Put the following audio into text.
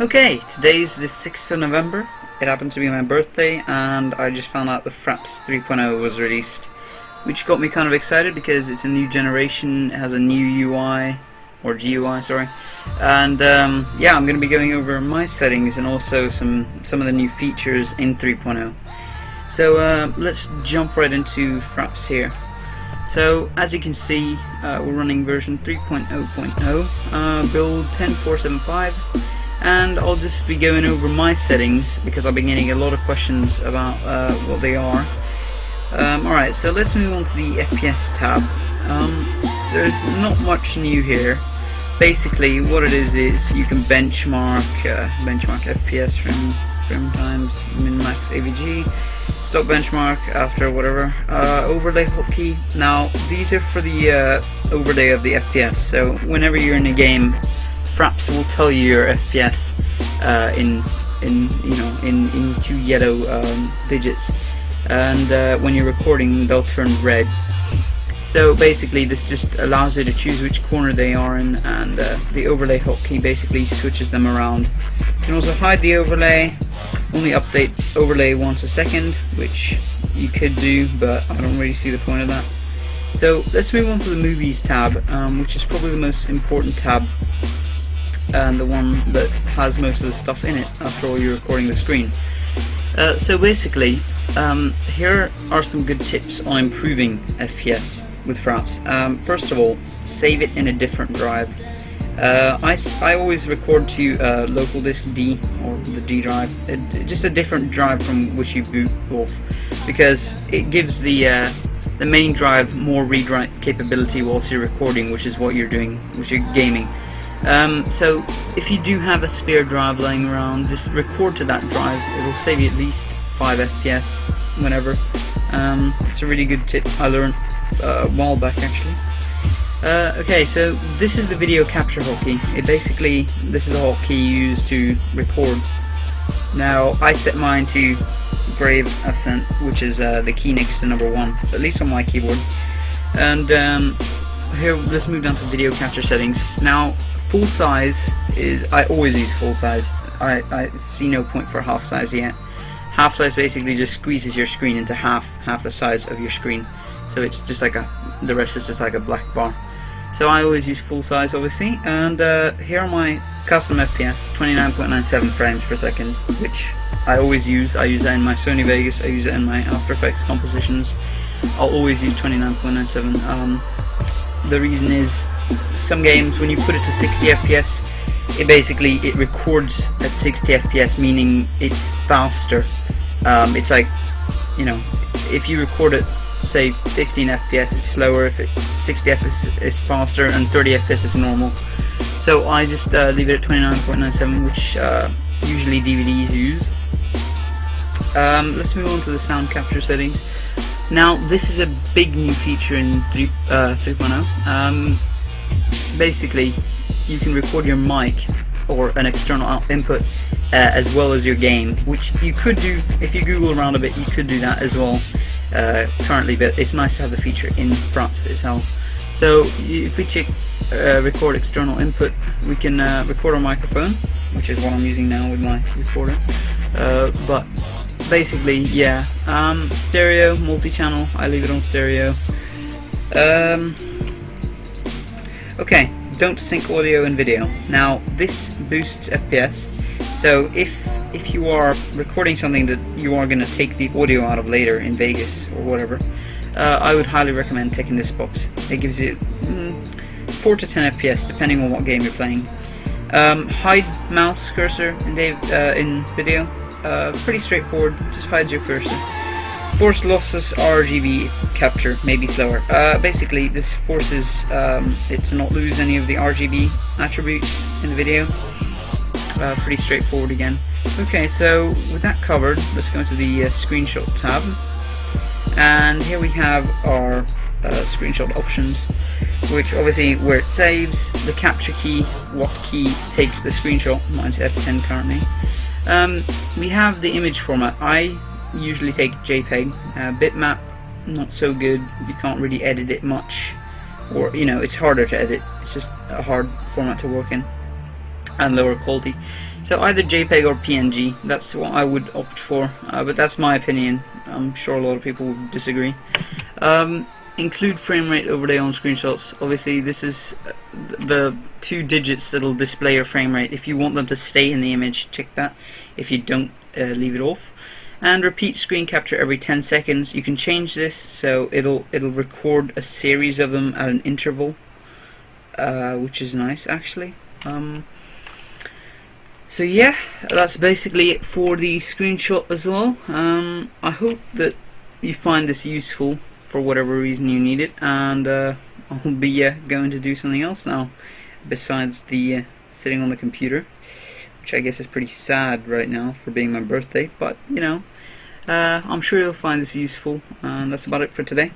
Okay, today's the 6th of November. It happened to be my birthday, and I just found out the FRAPS 3.0 was released, which got me kind of excited because it's a new generation, it has a new UI, or GUI, sorry. And yeah, I'm going to be going over my settings and also some of the new features in 3.0. So let's jump right into FRAPS here. So as you can see, we're running version 3.0.0, build 10475. And I'll just be going over my settings because I've been getting a lot of questions about what they are. Alright, so let's move on to the FPS tab. There's not much new here. Basically what it is you can benchmark FPS frame times, min-max AVG, stop benchmark after whatever, overlay hotkey. Now these are for the overlay of the FPS, so whenever you're in a game, FRAPS will tell you your FPS in two yellow digits, and when you're recording they'll turn red. So basically this just allows you to choose which corner they are in, and the overlay hotkey basically switches them around. You can also hide the overlay, only update overlay once a second, which you could do, but I don't really see the point of that. So let's move on to the movies tab, which is probably the most important tab and the one that has most of the stuff in it after all you're recording the screen. So basically here are some good tips on improving FPS with FRAPS. First of all, save it in a different drive. I always record to local disk D, or the D drive, just a different drive from which you boot off, because it gives the main drive more read-write capability whilst you're recording, which is what you're doing, which you're gaming. So if you do have a spare drive lying around, just record to that drive. It will save you at least 5 FPS whenever. It's a really good tip I learned a while back actually. Okay, so this is the video capture hotkey. This is a hotkey used to record. Now I set mine to Brave Ascent, which is the key next to number 1, at least on my keyboard. And here, let's move down to video capture settings. Now full size is, I always use full size. I see no point for half size yet. Half size basically just squeezes your screen into half the size of your screen, so it's just like the rest is just like a black bar. So I always use full size, obviously. And here are my custom FPS, 29.97 frames per second, which I always use. I use that in my Sony Vegas, I use it in my After Effects compositions. I'll always use 29.97. The reason is, some games when you put it to 60 FPS, it records at 60 FPS, meaning it's faster. It's like, you know, if you record it say 15 FPS, it's slower. If it's 60 FPS, it's faster, and 30 FPS is normal. So I just leave it at 29.97, which usually DVDs use. Let's move on to the sound capture settings. Now this is a big new feature in 3.0. Basically you can record your mic or an external input as well as your game, which you could do if you Google around a bit. You could do that as well currently, but it's nice to have the feature in FRAPS itself. So if we check record external input, we can record our microphone, which is what I'm using now with my recorder. But basically, yeah, stereo, multi-channel, I leave it on stereo. Okay, don't sync audio and video. Now this boosts FPS, so if you are recording something that you are going to take the audio out of later in Vegas or whatever, I would highly recommend taking this box. It gives you 4 to 10 FPS depending on what game you're playing. Hide mouse cursor in video. Pretty straightforward, just hides your cursor. Force lossless RGB capture, maybe slower. Basically this forces it to not lose any of the RGB attributes in the video. Pretty straightforward again. Okay, so with that covered, let's go into the screenshot tab, and here we have our screenshot options, which obviously where it saves, the capture key, what key takes the screenshot. Mine's F10 currently. We have the image format. I usually take JPEG. Bitmap, not so good. You can't really edit it much, or you know, it's harder to edit. It's just a hard format to work in. and lower quality. So either JPEG or PNG, that's what I would opt for, but that's my opinion. I'm sure a lot of people would disagree. Include frame rate overlay on screenshots. Obviously this is the 2 digits that'll display your frame rate. If you want them to stay in the image, check that. If you don't, leave it off. And repeat screen capture every 10 seconds. You can change this so it'll record a series of them at an interval, which is nice actually. So yeah, that's basically it for the screenshot as well. I hope that you find this useful for whatever reason you need it, and I'll be going to do something else now besides the sitting on the computer, which I guess is pretty sad right now for being my birthday, but you know, I'm sure you'll find this useful, and that's about it for today.